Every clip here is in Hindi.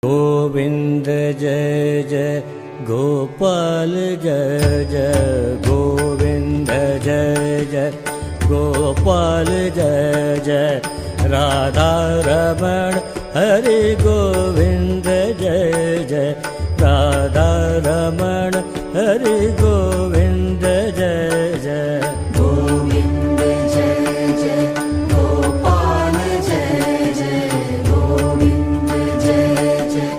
गोविंद जय जय गोपाल जय जय गोविंद जय जय गोपाल जय जय राधा रमण हरि गोविंद जय जय राधा रमण हरि गोविंद जय जय गोविंद जय जय गोपाल जय जय गोविंद जय जय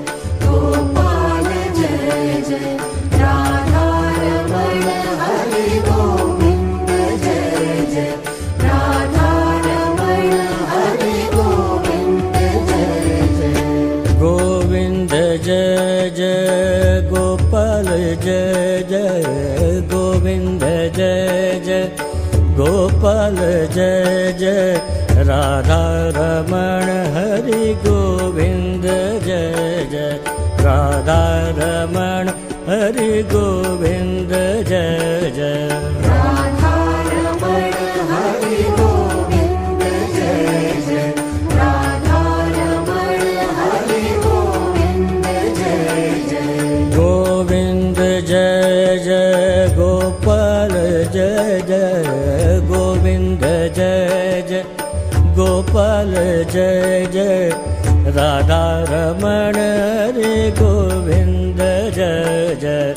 गोपाल जय जय राधा रमण हरि गोविंद जय जय राधा रमण हरि गोविंद जय जय गोविंद जय जय गोपाल जय जय गोविंद जय जय गोपाल जय जय राधा रमण हरि गोविंद जय जय राधा रमण हरि गोविंद जय जय राधा रमण हरि गोविंद जय जय राधा रमण हरि गोविंद जय जय गोविंद जय जय गोपाल जय जय गोविंद जय जय गोपाल जय जय राधा रमण हरि गोविंद जय जय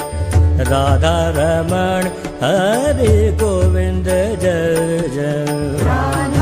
राधा रमण हरि गोविंद जय जय राधा